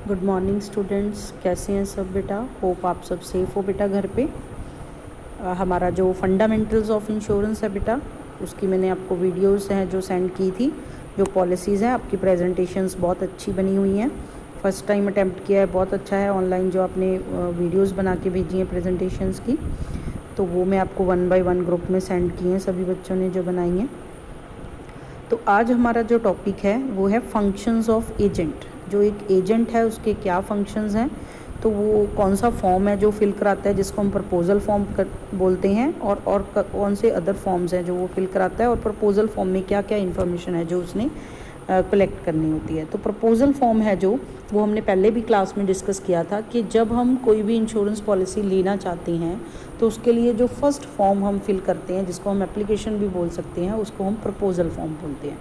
Good morning students, कैसे हैं सब बेटा। होप आप सब सेफ़ हो बेटा घर पे। हमारा जो फंडामेंटल्स ऑफ इंश्योरेंस है बेटा, उसकी मैंने आपको वीडियोस हैं जो सेंड की थी। जो पॉलिसीज़ हैं, आपकी प्रेजेंटेशंस बहुत अच्छी बनी हुई हैं। फ़र्स्ट टाइम अटैम्प्ट किया है, बहुत अच्छा है। ऑनलाइन जो आपने वीडियोस बना के भेजी हैं प्रेजेंटेशंस की, तो वो मैं आपको 1 बाय 1 ग्रुप में सेंड की हैं सभी बच्चों ने जो बनाई हैं। तो आज हमारा जो टॉपिक है वो है फंक्शंस ऑफ एजेंट। जो एक एजेंट है उसके क्या फंक्शंस हैं, तो वो कौन सा फॉर्म है जो फिल कराता है, जिसको हम प्रपोजल फॉर्म बोलते हैं, और कौन से अदर फॉर्म्स हैं जो वो फिल कराता है, और प्रपोजल फॉर्म में क्या क्या इन्फॉर्मेशन है जो उसने कलेक्ट करनी होती है। तो प्रपोजल फॉर्म है जो, वो हमने पहले भी क्लास में डिस्कस किया था कि जब हम कोई भी इंश्योरेंस पॉलिसी लेना चाहते हैं तो उसके लिए जो फर्स्ट फॉर्म हम फिल करते हैं, जिसको हम एप्लीकेशन भी बोल सकते हैं, उसको हम प्रपोजल फॉर्म बोलते हैं।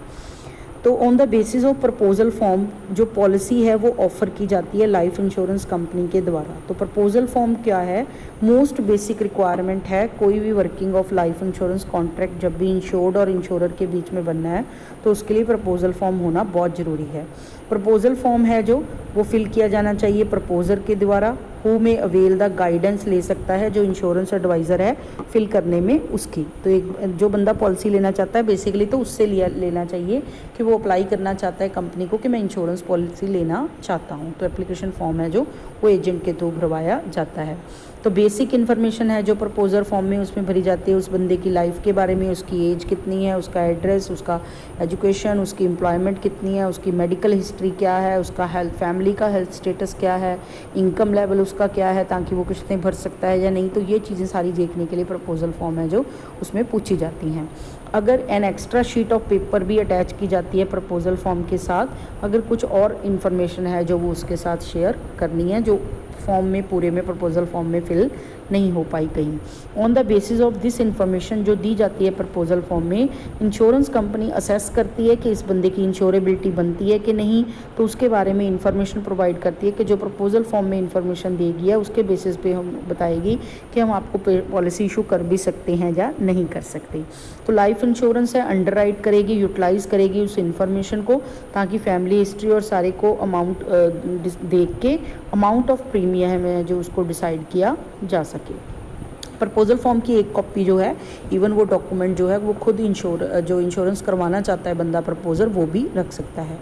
तो on the basis of proposal form जो पॉलिसी है वो ऑफ़र की जाती है लाइफ इंश्योरेंस कंपनी के द्वारा। तो प्रपोजल फॉर्म क्या है, मोस्ट बेसिक रिक्वायरमेंट है कोई भी working of life insurance contract जब भी इंश्योर्ड और इंश्योरर के बीच में बनना है तो उसके लिए प्रपोजल फॉर्म होना बहुत ज़रूरी है। प्रपोजल फॉर्म है जो वो फिल किया जाना चाहिए प्रपोजर के द्वारा। हु में अवेल द गाइडेंस ले सकता है जो इंश्योरेंस एडवाइज़र है फिल करने में उसकी। तो एक जो बंदा पॉलिसी लेना चाहता है बेसिकली तो उससे लेना चाहिए कि वो अप्लाई करना चाहता है कंपनी को कि मैं इंश्योरेंस पॉलिसी लेना चाहता हूँ। तो एप्लीकेशन फॉर्म है जो वो एजेंट के थ्रू भरवाया जाता है। तो बेसिक इन्फॉर्मेशन है जो प्रपोजल फॉर्म में उसमें भरी जाती है, उस बंदे की लाइफ के बारे में, उसकी एज कितनी है, उसका एड्रेस, उसका एजुकेशन, उसकी एम्प्लॉयमेंट कितनी है, उसकी मेडिकल हिस्ट्री क्या है, उसका हेल्थ, फैमिली का हेल्थ स्टेटस क्या है, इनकम लेवल उसका क्या है, ताकि वो किस्तें भर सकता है या नहीं। तो ये चीज़ें सारी देखने के लिए प्रपोजल फॉर्म है जो उसमें पूछी जाती हैं। अगर an extra sheet of paper भी अटैच की जाती है प्रपोजल फॉर्म के साथ, अगर कुछ और इन्फॉर्मेशन है जो वो उसके साथ शेयर करनी है जो फॉर्म में पूरे में प्रपोजल फॉर्म में फिल नहीं हो पाई कहीं। On the basis of this information जो दी जाती है प्रपोजल फॉर्म में, इंश्योरेंस कंपनी असेस करती है कि इस बंदे की इंश्योरेबिलिटी बनती है कि नहीं। तो उसके बारे में इंफॉर्मेशन प्रोवाइड करती है कि जो प्रपोजल फॉर्म में इंफॉर्मेशन देगी है उसके बेसिस पे हम बताएगी कि हम आपको पॉलिसी इशू कर भी सकते हैं या नहीं कर सकते। तो लाइफ इंश्योरेंस है अंडरराइट करेगी, यूटिलाइज़ करेगी उस इंफॉर्मेशन को, ताकि फैमिली हिस्ट्री और सारे को अमाउंट देख के अमाउंट ऑफ प्रीमियम है जो उसको डिसाइड किया जा सके। प्रपोजल फॉर्म की एक कॉपी जो है, इवन वो डॉक्यूमेंट जो है वो खुद जो इंश्योरेंस करवाना चाहता है बंदा प्रपोजर, वो भी रख सकता है।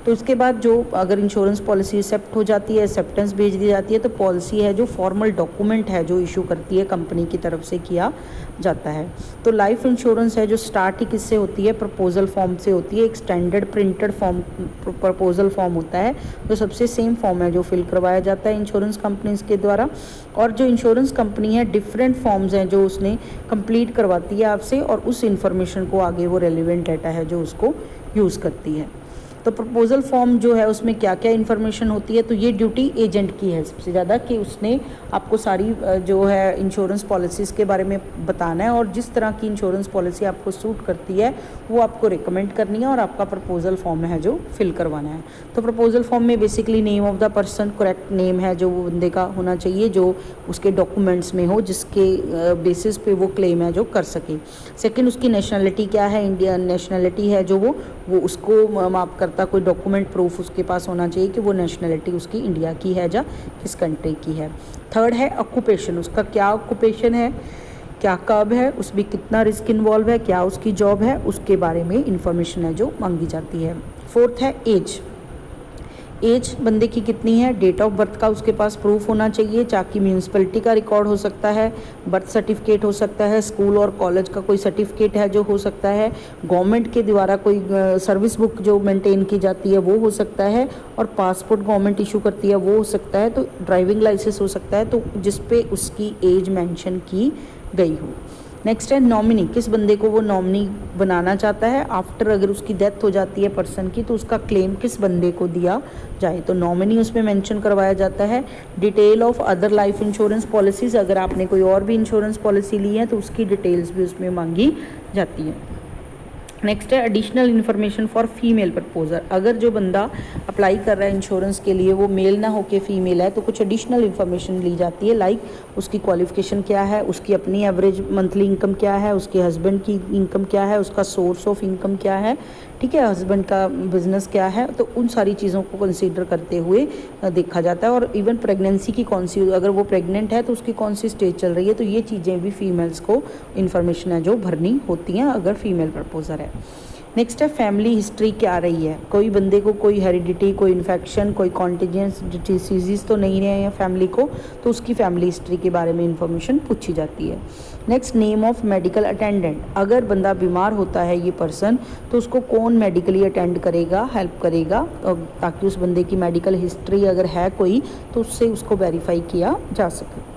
तो उसके बाद जो अगर इंश्योरेंस पॉलिसी एक्सेप्ट हो जाती है, एक्सेप्टेंस भेज दी जाती है, तो पॉलिसी है जो फॉर्मल डॉक्यूमेंट है जो इशू करती है कंपनी की तरफ से किया जाता है। तो लाइफ इंश्योरेंस है जो स्टार्ट ही किससे होती है, प्रपोजल फॉर्म से होती है। एक standard printed form proposal form होता है जो सबसे सेम फॉर्म है जो फिल करवाया जाता है इंश्योरेंस कंपनीज के द्वारा। और जो इंश्योरेंस कंपनी है डिफरेंट फॉर्म्स हैं जो उसने कंप्लीट करवाती है आपसे, और उस इंफॉर्मेशन को आगे वो रेलिवेंट डाटा है जो उसको यूज़ करती है। तो प्रपोजल फॉर्म जो है उसमें क्या क्या इन्फॉर्मेशन होती है, तो ये ड्यूटी एजेंट की है सबसे ज़्यादा कि उसने आपको सारी जो है इंश्योरेंस पॉलिसीज़ के बारे में बताना है, और जिस तरह की इंश्योरेंस पॉलिसी आपको सूट करती है वो आपको रिकमेंड करनी है और आपका प्रपोजल फॉर्म है जो फिल करवाना है। तो प्रपोजल फॉर्म में basically name of the person, correct name है जो वो बंदे का होना चाहिए जो उसके डॉक्यूमेंट्स में हो, जिसके बेसिस पे वो क्लेम है जो कर सके। सेकेंड, उसकी नेशनलिटी क्या है, इंडियन नेशनलिटी है जो वो उसको माप करता कोई डॉक्यूमेंट प्रूफ उसके पास होना चाहिए कि वो नेशनलिटी उसकी इंडिया की है या किस कंट्री की है। थर्ड है ऑक्यूपेशन, उसका क्या ऑक्यूपेशन है, क्या कब है, उसमें कितना रिस्क इन्वॉल्व है, क्या उसकी जॉब है, उसके बारे में इंफॉर्मेशन है जो मांगी जाती है। फोर्थ है एज, एज बंदे की कितनी है, डेट ऑफ बर्थ का उसके पास प्रूफ होना चाहिए, चाहे म्यूनसिपैलिटी का रिकॉर्ड हो सकता है, बर्थ सर्टिफिकेट हो सकता है, स्कूल और कॉलेज का कोई सर्टिफिकेट है जो हो सकता है, गवर्नमेंट के द्वारा कोई सर्विस बुक जो मेंटेन की जाती है वो हो सकता है, और पासपोर्ट गवर्नमेंट इशू करती है वो हो सकता है, तो ड्राइविंग लाइसेंस हो सकता है, तो जिस पे उसकी एज मेंशन की गई हो। नेक्स्ट है नॉमिनी, किस बंदे को वो नॉमिनी बनाना चाहता है, आफ्टर अगर उसकी डेथ हो जाती है पर्सन की तो उसका क्लेम किस बंदे को दिया जाए, तो नॉमिनी उसमें मेंशन करवाया जाता है। Detail of other life insurance policies, अगर आपने कोई और भी इंश्योरेंस पॉलिसी ली है तो उसकी डिटेल्स भी उसमें मांगी जाती है। नेक्स्ट है additional information for female proposer, अगर जो बंदा अप्लाई कर रहा है इंश्योरेंस के लिए वो मेल ना होके फीमेल है तो कुछ एडिशनल इन्फॉर्मेशन ली जाती है, लाइक उसकी क्वालिफिकेशन क्या है, उसकी अपनी एवरेज मंथली इनकम क्या है, उसके हस्बैंड की इनकम क्या है, उसका सोर्स ऑफ इनकम क्या है, ठीक है, हस्बैंड का बिजनेस क्या है, तो उन सारी चीज़ों को कंसीडर करते हुए देखा जाता है। और इवन प्रेगनेंसी की कौन सी, अगर वो प्रेग्नेंट है तो उसकी कौन सी स्टेज चल रही है, तो ये चीज़ें भी फीमेल्स को इन्फॉर्मेशन है जो भरनी होती हैं अगर फीमेल प्रपोजर है। नेक्स्ट है फैमिली हिस्ट्री क्या रही है, कोई बंदे को कोई हेरिडिटी, कोई इन्फेक्शन, कोई कॉन्टीजेंस डिसीज़ तो नहीं रहे हैं फैमिली को, तो उसकी फैमिली हिस्ट्री के बारे में इंफॉर्मेशन पूछी जाती है। Next name of medical attendant, अगर बंदा बीमार होता है ये पर्सन, तो उसको कौन मेडिकली अटेंड करेगा, हेल्प करेगा, ताकि उस बंदे की मेडिकल हिस्ट्री अगर है कोई तो उससे उसको वेरीफाई किया जा सके।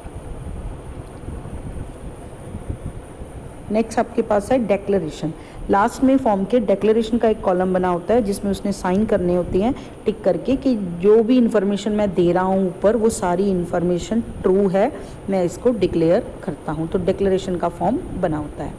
नेक्स्ट आपके पास है डेक्लेरेशन। लास्ट में फॉर्म के डेक्लेरेशन का एक कॉलम बना होता है जिसमें उसने साइन करने होती हैं टिक करके कि जो भी इन्फॉर्मेशन मैं दे रहा हूँ ऊपर वो सारी इन्फॉर्मेशन ट्रू है, मैं इसको डिक्लेयर करता हूँ, तो डिक्लेरेशन का फॉर्म बना होता है।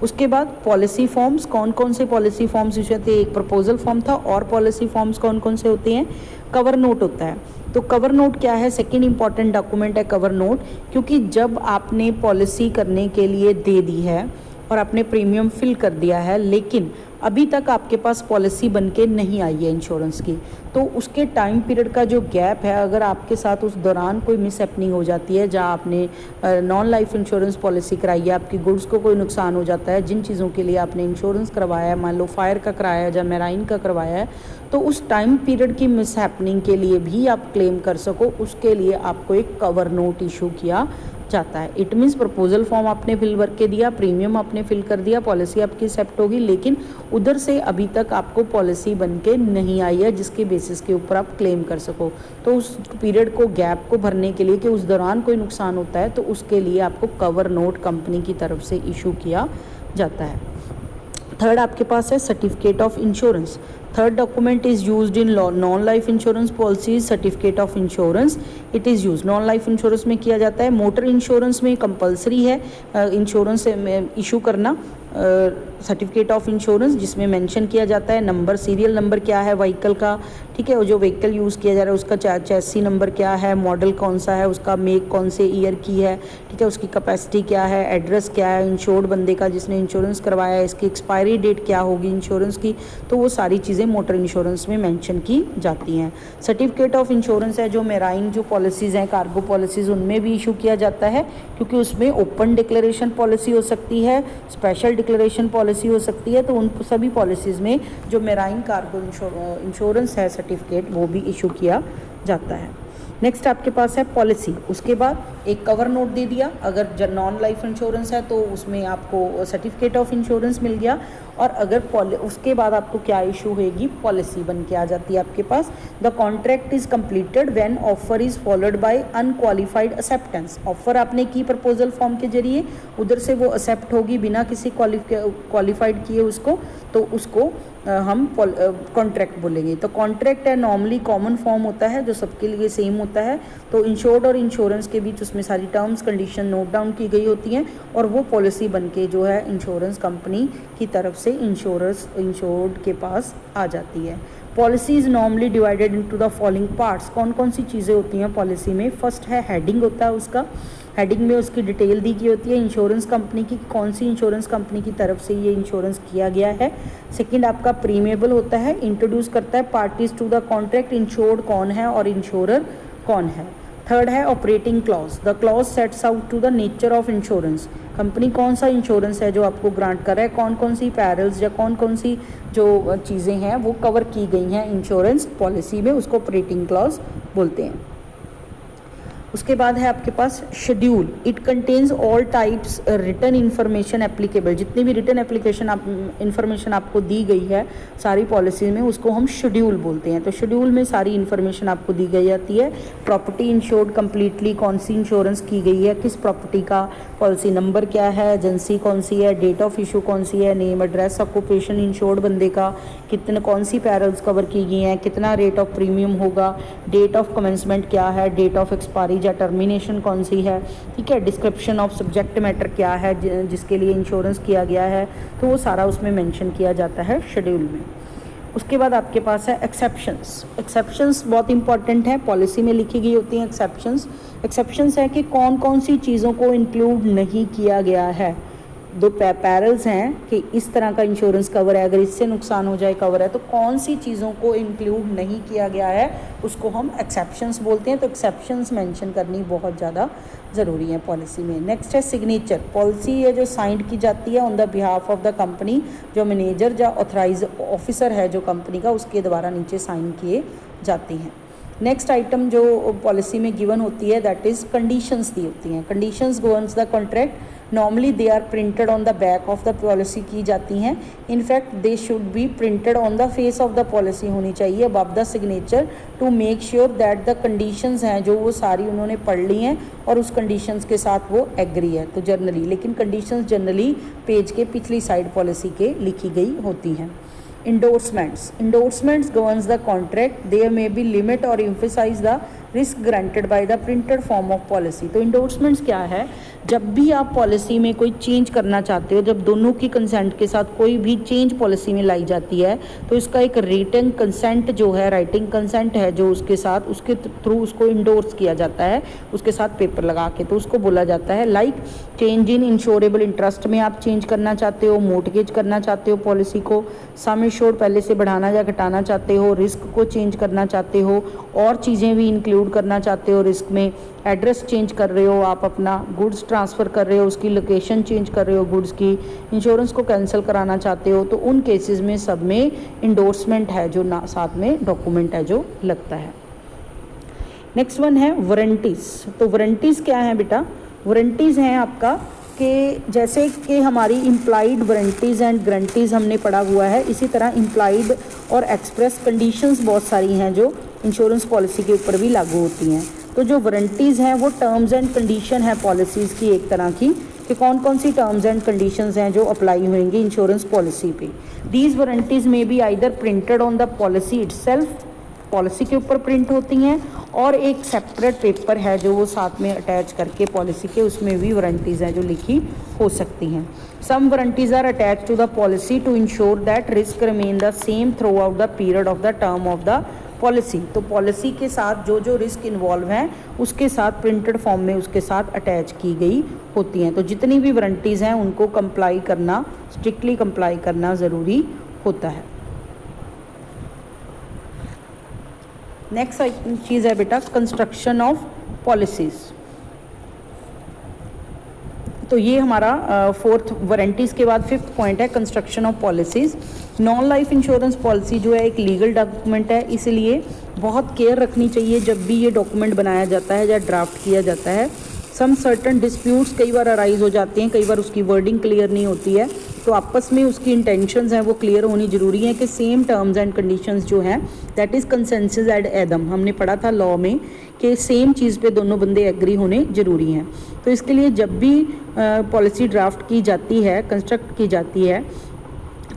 उसके बाद पॉलिसी फॉर्म्स, कौन कौन से पॉलिसी फॉर्म्स इशू होते हैं, एक प्रपोजल फॉर्म था, और पॉलिसी फॉर्म्स कौन कौन से होते हैं, कवर नोट होता है। तो कवर नोट क्या है, सेकेंड इंपॉर्टेंट डॉक्यूमेंट है कवर नोट, क्योंकि जब आपने पॉलिसी करने के लिए दे दी है और आपने प्रीमियम फिल कर दिया है, लेकिन अभी तक आपके पास पॉलिसी बनके नहीं आई है इंश्योरेंस की, तो उसके टाइम पीरियड का जो गैप है, अगर आपके साथ उस दौरान कोई मिस हैपनिंग हो जाती है, जहां आपने नॉन लाइफ इंश्योरेंस पॉलिसी कराई है, आपकी गुड्स को कोई नुकसान हो जाता है, जिन चीज़ों के लिए आपने इंश्योरेंस करवाया है, मान लो फायर का कराया है या मेराइन का करवाया है, तो उस टाइम पीरियड की मिस हैपनिंग के लिए भी आप क्लेम कर सको, उसके लिए आपको एक कवर नोट इशू किया जाता है। इट मीन्स प्रपोजल फॉर्म आपने फिल भर के दिया, प्रीमियम आपने फिल कर दिया, पॉलिसी आपकी एक्सेप्ट होगी, लेकिन उधर से अभी तक आपको पॉलिसी बन के नहीं आई है जिसके बेसिस के ऊपर आप क्लेम कर सको, तो उस पीरियड को, गैप को भरने के लिए कि उस दौरान कोई नुकसान होता है, तो उसके लिए आपको कवर नोट कंपनी की तरफ से इशू किया जाता है। थर्ड आपके पास है certificate of insurance. Third document is used in non life insurance policies, certificate of insurance it is use non life insurance में किया जाता है। मोटर इंश्योरेंस में कंपलसरी है इंश्योरेंस इशू करना सर्टिफिकेट ऑफ इंश्योरेंस, जिसमें मेंशन किया जाता है नंबर, सीरियल नंबर क्या है व्हीकल का, ठीक है, और जो व्हीकल यूज़ किया जा रहा है उसका चैसी नंबर क्या है, मॉडल कौन सा है, उसका मेक कौन से ईयर की है, ठीक है, उसकी कैपेसिटी क्या है, एड्रेस क्या है, इंश्योर्ड बंदे का जिसने इंश्योरेंस करवाया है, इसकी एक्सपायरी डेट क्या होगी इंश्योरेंस की, तो वो सारी चीज़ें मोटर इंश्योरेंस में मेंशन की जाती हैं। सर्टिफिकेट ऑफ इंश्योरेंस है जो मेराइन जो पॉलिसीज़ हैं, कार्गो पॉलिसीज़, उनमें भी इशू किया जाता है, क्योंकि उसमें ओपन डिक्लेरेशन पॉलिसी हो सकती है, स्पेशल डिक्लेरेशन पॉलिसी हो सकती है, तो उन सभी पॉलिसीज़ में जो मेराइन कार्गो इंश्योरेंस है सर्टिफिकेट, वो भी इशू किया जाता है। नेक्स्ट आपके पास है पॉलिसी। उसके बाद एक कवर नोट दे दिया, अगर नॉन लाइफ इंश्योरेंस है तो उसमें आपको सर्टिफिकेट ऑफ इंश्योरेंस मिल गया, और अगर उसके बाद आपको क्या इशू होएगी, पॉलिसी बन के आ जाती है आपके पास। The contract is completed when offer is followed by unqualified acceptance. Offer आपने की प्रपोजल फॉर्म के जरिए, उधर से वो एक्सेप्ट होगी बिना किसी क्वालिफाइड किए उसको, तो उसको हम कॉन्ट्रैक्ट बोलेंगे। तो कॉन्ट्रैक्ट है नॉर्मली कॉमन फॉर्म होता है जो सबके लिए सेम होता है, तो इंश्योर्ड और इंश्योरेंस के बीच उसमें सारी टर्म्स कंडीशन नोट डाउन की गई होती हैं, और वो पॉलिसी बनके जो है इंश्योरेंस कंपनी की तरफ से इंश्योर्ड के पास आ जाती है। Policy is normally divided into the following parts. कौन कौन सी चीज़ें होती हैं पॉलिसी में? फर्स्ट है हेडिंग होता है उसका, हेडिंग में उसकी डिटेल दी गई होती है इंश्योरेंस कंपनी की, कौन सी इंश्योरेंस कंपनी की तरफ से ये इंश्योरेंस किया गया है। सेकंड आपका प्रीमिएबल होता है, इंट्रोड्यूस करता है parties to the contract, insured कौन है और इंश्योरर कौन है। थर्ड है operating clause, the clause sets out to the nature of insurance, company कौन सा इंश्योरेंस है जो आपको ग्रांट कर रहा है, कौन कौन सी पैरल्स या कौन कौन सी जो चीज़ें हैं वो कवर की गई हैं इंश्योरेंस पॉलिसी में, उसको ऑपरेटिंग क्लॉज बोलते हैं। उसके बाद है आपके पास schedule, it contains all types written information applicable, जितनी भी रिटन एप्लीकेशन इन्फॉर्मेशन आपको दी गई है सारी पॉलिसी में, उसको हम शेड्यूल बोलते हैं। तो शेड्यूल में सारी इन्फॉर्मेशन आपको दी गई जाती है, प्रॉपर्टी इंश्योर्ड कंप्लीटली, कौन सी इंश्योरेंस की गई है, किस प्रॉपर्टी का, पॉलिसी नंबर क्या है, एजेंसी कौन सी है, डेट ऑफ इशू कौन सी है, नेम एड्रेस ऑक्यूपेशन इंश्योर्ड बंदे का, कितने कौन सी पैरल्स कवर की गई हैं, कितना रेट ऑफ प्रीमियम होगा, डेट ऑफ कमेंसमेंट क्या है, डेट ऑफ एक्सपायरी या टर्मिनेशन कौन सी है, ठीक है, डिस्क्रिप्शन ऑफ सब्जेक्ट मैटर क्या है जिसके लिए इंश्योरेंस किया गया है, तो वो सारा उसमें मेंशन किया जाता है शेड्यूल में। उसके बाद आपके पास है एक्सेप्शंस। एक्सेप्शंस बहुत इंपॉर्टेंट है, पॉलिसी में लिखी गई होती हैं एक्सेप्शंस। एक्सेप्शंस है कि कौन कौन सी चीज़ों को इंक्लूड नहीं किया गया है, दो पैरल्स हैं कि इस तरह का इंश्योरेंस कवर है, अगर इससे नुकसान हो जाए कवर है, तो कौन सी चीज़ों को इंक्लूड नहीं किया गया है उसको हम एक्सेप्शंस बोलते हैं। तो एक्सेप्शंस मेंशन करनी बहुत ज़्यादा ज़रूरी है पॉलिसी में। नेक्स्ट है सिग्नेचर। पॉलिसी है जो साइन की जाती है on the behalf of the company, जो मैनेजर या ऑथराइज ऑफिसर है जो कंपनी का, उसके द्वारा नीचे साइन किए जाती हैं। नेक्स्ट आइटम जो पॉलिसी में गिवन होती है दैट इज़ कंडीशंस दी होती हैं। Conditions governs the contract, normally they are printed on the back of the policy की जाती हैं। In fact they should be printed on the face of the policy होनी चाहिए above the signature to make sure that the conditions हैं जो वो सारी उन्होंने पढ़ ली हैं और उस कंडीशंस के साथ वो एग्री है। तो जनरली, लेकिन कंडीशंस जनरली पेज के पिछली साइड पॉलिसी के लिखी गई होती हैं। Endorsements governs the contract. There may be limit or emphasize the risk granted by the printed form of policy. तो endorsements क्या है? जब भी आप पॉलिसी में कोई चेंज करना चाहते हो, जब दोनों की कंसेंट के साथ कोई भी चेंज पॉलिसी में लाई जाती है, तो इसका एक रिटन कंसेंट जो है, राइटिंग कंसेंट है जो उसके साथ, उसके थ्रू उसको इंडोर्स किया जाता है, उसके साथ पेपर लगा के, तो उसको बोला जाता है like change in insurable interest में आप चेंज करना चाहते हो, मोर्टगेज करना चाहते हो पॉलिसी को, सम एश्योर्ड पहले से बढ़ाना या घटाना चाहते हो, रिस्क को चेंज करना चाहते हो, और चीज़ें भी इंक्लूड करना चाहते हो रिस्क में, एड्रेस चेंज कर रहे हो आप अपना, गुड्स ट्रांसफ़र कर रहे हो, उसकी लोकेशन चेंज कर रहे हो गुड्स की, इंश्योरेंस को कैंसिल कराना चाहते हो, तो उन केसेस में सब में इंडोर्समेंट है जो ना साथ में डॉक्यूमेंट है जो लगता है। नेक्स्ट वन है वारंटीज़। तो वारंटीज़ क्या है बेटा? वारंटीज़ हैं आपका कि जैसे कि हमारी इम्प्लाइड वारंटीज़ एंड गारंटीज़ हमने पढ़ा हुआ है, इसी तरह इम्प्लाइड और एक्सप्रेस कंडीशंस बहुत सारी हैं जो इंश्योरेंस पॉलिसी के ऊपर भी लागू होती हैं। तो जो वारंटीज़ हैं वो टर्म्स एंड कंडीशन है पॉलिसीज़ की एक तरह की, कि कौन कौन सी टर्म्स एंड कंडीशंस हैं जो अप्लाई होंगी इंश्योरेंस पॉलिसी पे। दीज वारंटीज़ में be either printed on the policy itself, policy के ऊपर प्रिंट होती हैं, और एक सेपरेट पेपर है जो वो साथ में अटैच करके पॉलिसी के, उसमें भी वारंटीज़ हैं जो लिखी हो सकती हैं। Some warranties are attach to the policy to insure that risk remain the same throughout the period of the term of the policy. तो पॉलिसी के साथ जो जो रिस्क इन्वॉल्व हैं उसके साथ प्रिंटेड फॉर्म में उसके साथ अटैच की गई होती हैं। तो जितनी भी वारंटीज़ हैं उनको कंप्लाई करना, स्ट्रिक्टली कंप्लाई करना ज़रूरी होता है। नेक्स्ट चीज़ है बेटा कंस्ट्रक्शन ऑफ पॉलिसीज़। तो ये हमारा फोर्थ, वारंटीज़ के बाद फिफ्थ पॉइंट है construction of policies. Non life insurance policy जो है एक लीगल डॉक्यूमेंट है, इसलिए बहुत केयर रखनी चाहिए जब भी ये डॉक्यूमेंट बनाया जाता है या ड्राफ्ट किया जाता है। सम सर्टन डिस्प्यूट्स कई बार अराइज हो जाते हैं, कई बार उसकी वर्डिंग क्लियर नहीं होती है, तो आपस में उसकी इंटेंशंस हैं वो क्लियर होनी ज़रूरी है कि सेम टर्म्स एंड कंडीशंस जो हैं that is consensus ad idem, हमने पढ़ा था लॉ में कि सेम चीज़ पे दोनों बंदे एग्री होने ज़रूरी हैं। तो इसके लिए जब भी पॉलिसी ड्राफ्ट की जाती है, कंस्ट्रक्ट की जाती है,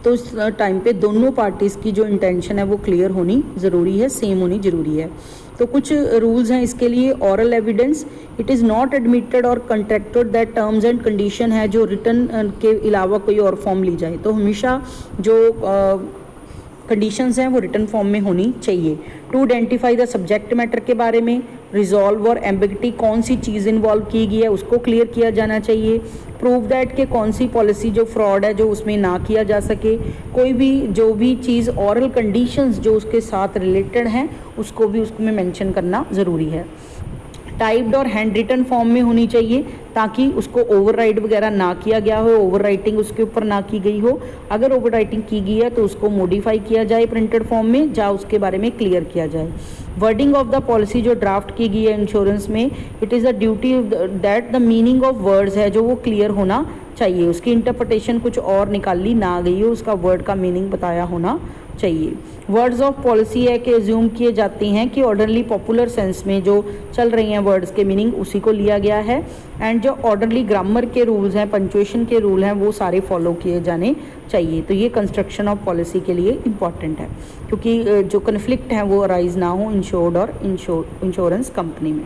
तो उस टाइम पे दोनों पार्टीज़ की जो इंटेंशन है वो क्लियर होनी ज़रूरी है, सेम होनी ज़रूरी है। तो कुछ रूल्स हैं इसके लिए। Oral evidence, it is not admitted और contracted that terms and condition है जो रिटर्न के अलावा कोई और फॉर्म ली जाए, तो हमेशा जो कंडीशंस हैं वो रिटर्न फॉर्म में होनी चाहिए। To identify the subject matter के बारे में, रिजॉल्व और एम्बिगिटी कौन सी चीज़ इन्वॉल्व की गई है उसको क्लियर किया जाना चाहिए। प्रूव दैट कि कौन सी पॉलिसी जो फ्रॉड है जो उसमें ना किया जा सके। कोई भी जो भी चीज़ ऑरल कंडीशंस जो उसके साथ रिलेटेड हैं उसको भी उसमें मेंशन करना ज़रूरी है। टाइप्ड और हैंड रिटन फॉर्म में होनी चाहिए ताकि उसको ओवरराइड वगैरह ना किया गया हो, ओवर राइटिंग उसके ऊपर ना की गई हो। अगर ओवर राइटिंग की गई है तो उसको मॉडिफाई किया जाए प्रिंटेड फॉर्म में, या उसके बारे में क्लियर किया जाए। वर्डिंग ऑफ द पॉलिसी जो ड्राफ्ट की गई है इंश्योरेंस में, it is a duty that the meaning of words है जो वो क्लियर होना चाहिए, उसकी इंटरप्रिटेशन कुछ और निकाली ना गई हो, उसका वर्ड का मीनिंग बताया होना चाहिए। वर्ड्स ऑफ पॉलिसी है कि एज्यूम किए जाती हैं कि ऑर्डरली पॉपुलर सेंस में जो चल रही हैं वर्ड्स के मीनिंग उसी को लिया गया है, एंड जो ऑर्डरली ग्रामर के रूल्स हैं, पंक्चुएशन के रूल हैं, वो सारे फॉलो किए जाने चाहिए। तो ये कंस्ट्रक्शन ऑफ पॉलिसी के लिए इम्पॉर्टेंट है क्योंकि जो कन्फ्लिक्ट हैं वो अराइज ना हो इंश्योर्ड और इंश्योरेंस कंपनी में।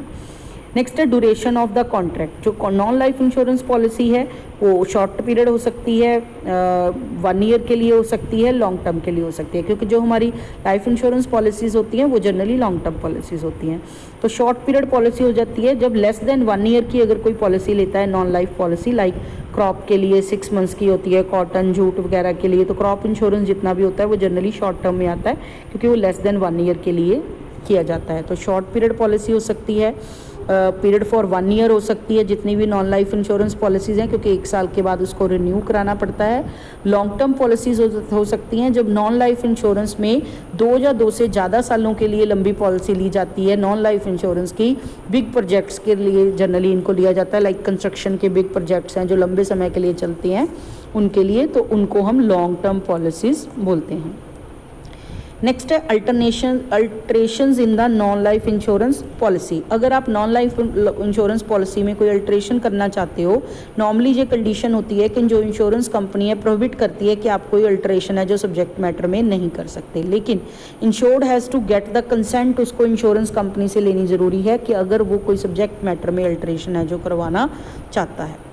नेक्स्ट है ड्यूरेशन ऑफ द कॉन्ट्रैक्ट। जो नॉन लाइफ इंश्योरेंस पॉलिसी है वो शॉर्ट पीरियड हो सकती है, 1 ईयर के लिए हो सकती है, लॉन्ग टर्म के लिए हो सकती है, क्योंकि जो हमारी लाइफ इंश्योरेंस पॉलिसीज़ होती हैं वो जनरली लॉन्ग टर्म पॉलिसीज़ होती हैं। तो शॉर्ट पीरियड पॉलिसी हो जाती है जब लेस देन 1 ईयर की अगर कोई पॉलिसी लेता है non life policy, like crop के लिए 6 मंथ्स की होती है, कॉटन जूट वगैरह के लिए। तो क्रॉप इंश्योरेंस जितना भी होता है वो जनरली शॉर्ट टर्म में आता है, क्योंकि वो लेस देन 1 ईयर के लिए किया जाता है। तो शॉर्ट पीरियड पॉलिसी हो सकती है, पीरियड फॉर 1 ईयर हो सकती है, जितनी भी नॉन लाइफ इंश्योरेंस पॉलिसीज़ हैं, क्योंकि 1 साल के बाद उसको रिन्यू कराना पड़ता है। लॉन्ग टर्म पॉलिसीज़ हो सकती हैं जब नॉन लाइफ इंश्योरेंस में 2 या 2 से ज़्यादा सालों के लिए लंबी पॉलिसी ली जाती है। नॉन लाइफ इंश्योरेंस की बिग प्रोजेक्ट्स के लिए जनरली इनको लिया जाता है, लाइक कंस्ट्रक्शन के बिग प्रोजेक्ट्स हैं जो लंबे समय के लिए चलते हैं उनके लिए, तो उनको हम लॉन्ग टर्म पॉलिसीज़ बोलते हैं। नेक्स्ट है alterations in the non life insurance policy. अगर आप नॉन लाइफ इंश्योरेंस पॉलिसी में कोई अल्ट्रेशन करना चाहते हो, नॉर्मली ये कंडीशन होती है कि जो इंश्योरेंस कंपनी है प्रोहिबिट करती है कि आप कोई अल्ट्रेशन है जो सब्जेक्ट मैटर में नहीं कर सकते, लेकिन insured has to get the consent, उसको इंश्योरेंस कंपनी से लेनी ज़रूरी है कि अगर वो कोई सब्जेक्ट मैटर में अल्ट्रेशन है जो करवाना चाहता है।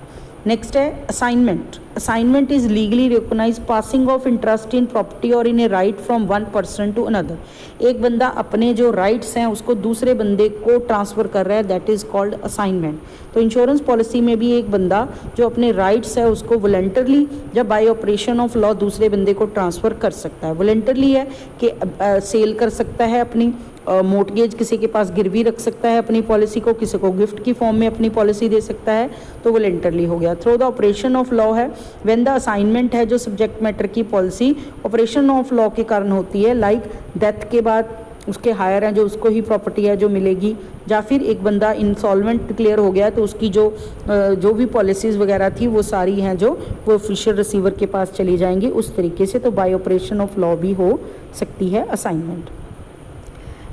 नेक्स्ट है assignment. Assignment is legally recognize passing of interest in property और in a right from one person to another. एक बंदा अपने जो राइट्स हैं उसको दूसरे बंदे को ट्रांसफ़र कर रहा है, दैट इज़ कॉल्ड असाइनमेंट। तो इंश्योरेंस पॉलिसी में भी एक बंदा जो अपने राइट्स है उसको वॉलंटरली जब बाय ऑपरेशन ऑफ लॉ दूसरे बंदे को ट्रांसफ़र कर सकता है। वॉलंटरली है कि सेल कर सकता है अपनी मोर्टगेज, किसी के पास गिरवी रख सकता है अपनी पॉलिसी को, किसी को गिफ्ट की फॉर्म में अपनी पॉलिसी दे सकता है, तो वॉलंटरली हो गया। Through the operation of law है व्हेन द असाइनमेंट है जो सब्जेक्ट मैटर की पॉलिसी ऑपरेशन ऑफ लॉ के कारण होती है, लाइक डेथ के बाद उसके हायर हैं जो उसको ही प्रॉपर्टी है जो मिलेगी, या फिर एक बंदा इंसॉल्वेंट डिक्लेयर हो गया तो उसकी जो भी पॉलिसीज़ वगैरह थी वो सारी हैं जो वो ऑफिशियल रिसीवर के पास चली जाएंगी, उस तरीके से। तो बाय ऑपरेशन ऑफ लॉ भी हो सकती है असाइनमेंट।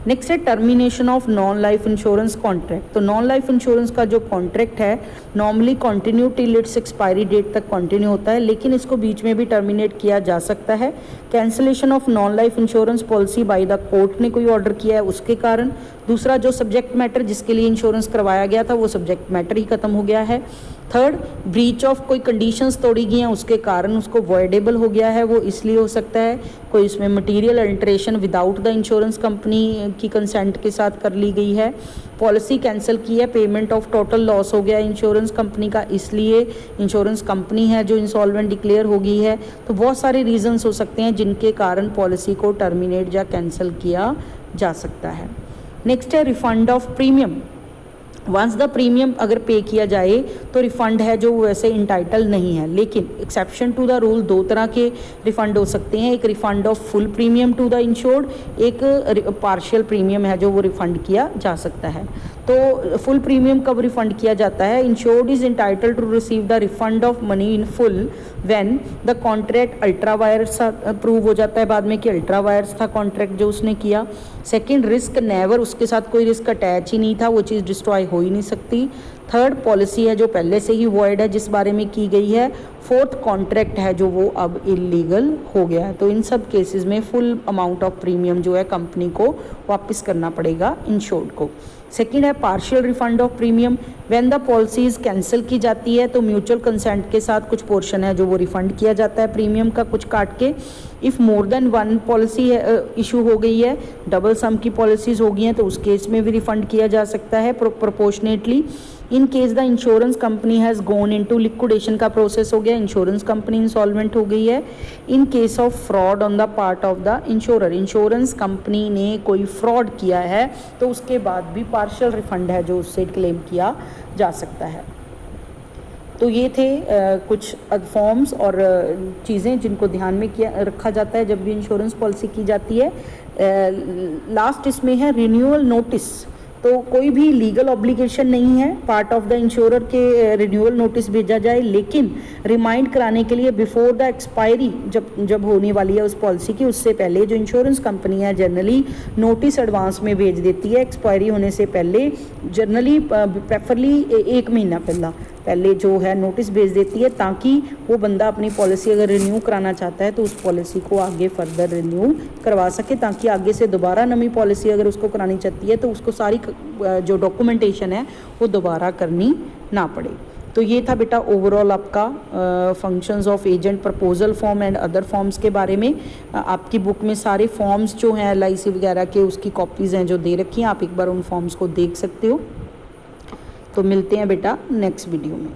नेक्स्ट है termination of non life insurance contract. तो नॉन लाइफ इंश्योरेंस का जो कॉन्ट्रैक्ट है normally continue till its expiry date तक कंटिन्यू होता है, लेकिन इसको बीच में भी टर्मिनेट किया जा सकता है। Cancellation of non life insurance policy by the court ने कोई ऑर्डर किया है उसके कारण। दूसरा, जो सब्जेक्ट मैटर जिसके लिए इंश्योरेंस करवाया गया था वो सब्जेक्ट मैटर ही खत्म हो गया है। थर्ड, ब्रीच ऑफ कोई कंडीशंस तोड़ी गई हैं उसके कारण उसको वॉइडेबल हो गया है, वो इसलिए हो सकता है कोई इसमें material alteration without the insurance company की कंसेंट के साथ कर ली गई है। पॉलिसी कैंसिल की है, पेमेंट ऑफ टोटल लॉस हो गया इंश्योरेंस कंपनी का, इसलिए इंश्योरेंस कंपनी है जो इंसॉल्वेंट डिक्लेयर हो गई है। तो बहुत सारे रीजंस हो सकते हैं जिनके कारण पॉलिसी को टर्मिनेट या कैंसिल किया जा सकता है। नेक्स्ट है refund of premium. Once the premium अगर पे किया जाए तो रिफ़ंड है जो वैसे इंटाइटल नहीं है, लेकिन एक्सेप्शन टू द रूल 2 तरह के रिफ़ंड हो सकते हैं। एक refund of full premium to the insured, एक पार्शियल प्रीमियम है जो वो रिफ़ंड किया जा सकता है। तो फुल प्रीमियम कब रिफ़ंड किया जाता है? Insured is entitle to receive the refund of money in full when the contract ultra vires prove हो जाता है बाद में कि अल्ट्रा वायर्स था कॉन्ट्रैक्ट जो उसने किया। सेकेंड, रिस्क नेवर, उसके साथ कोई रिस्क अटैच ही नहीं था, वो चीज़ डिस्ट्रॉय हो ही नहीं सकती। थर्ड, पॉलिसी है जो पहले से ही वॉइड है जिस बारे में की गई है। फोर्थ, कॉन्ट्रैक्ट है जो वो अब इलीगल हो गया है। तो इन सब केसेस में फुल अमाउंट ऑफ प्रीमियम जो है कंपनी को वापस करना पड़ेगा इंश्योर्ड को। सेकेंड है partial refund of premium. When the policies cancel की जाती है तो म्यूचुअल कंसेंट के साथ कुछ पोर्शन है जो वो रिफंड किया जाता है प्रीमियम का कुछ काट के। If more than one policy issue हो गई है, डबल सम की पॉलिसीज़ हो गई हैं, तो उस केस में भी रिफंड किया जा सकता है proportionately. In case the insurance company has gone into liquidation का प्रोसेस हो गया, इंश्योरेंस कंपनी इंसॉल्वेंट हो गई है। In case of fraud on the part of the insurer, insurance company ने कोई फ्रॉड किया है तो उसके बाद भी पार्शियल रिफंड है जो उससे क्लेम किया जा सकता है। तो ये थे कुछ फॉर्म्स और चीज़ें जिनको ध्यान में रखा जाता है जब भी इंश्योरेंस पॉलिसी की जाती है। लास्ट इसमें है रिन्यूअल नोटिस। तो कोई भी लीगल ऑब्लिगेशन नहीं है पार्ट ऑफ द इंश्योरर के रिन्यूअल नोटिस भेजा जाए, लेकिन रिमाइंड कराने के लिए बिफोर द एक्सपायरी जब होने वाली है उस पॉलिसी की उससे पहले जो इंश्योरेंस कंपनी है जनरली नोटिस एडवांस में भेज देती है एक्सपायरी होने से पहले, जनरली प्रेफरली 1 महीना पहले जो है नोटिस भेज देती है, ताकि वो बंदा अपनी पॉलिसी अगर रिन्यू कराना चाहता है तो उस पॉलिसी को आगे फर्दर रिन्यू करवा सके, ताकि आगे से दोबारा नई पॉलिसी अगर उसको करानी चाहती है तो उसको सारी जो डॉक्यूमेंटेशन है वो दोबारा करनी ना पड़े। तो ये था बेटा ओवरऑल आपका functions of agent proposal form and other forms के बारे में। आपकी बुक में सारे फॉर्म्स जो हैं LIC वगैरह के उसकी कॉपीज़ हैं जो दे रखी हैं, आप एक बार उन फॉर्म्स को देख सकते हो। तो मिलते हैं बेटा नेक्स्ट वीडियो में।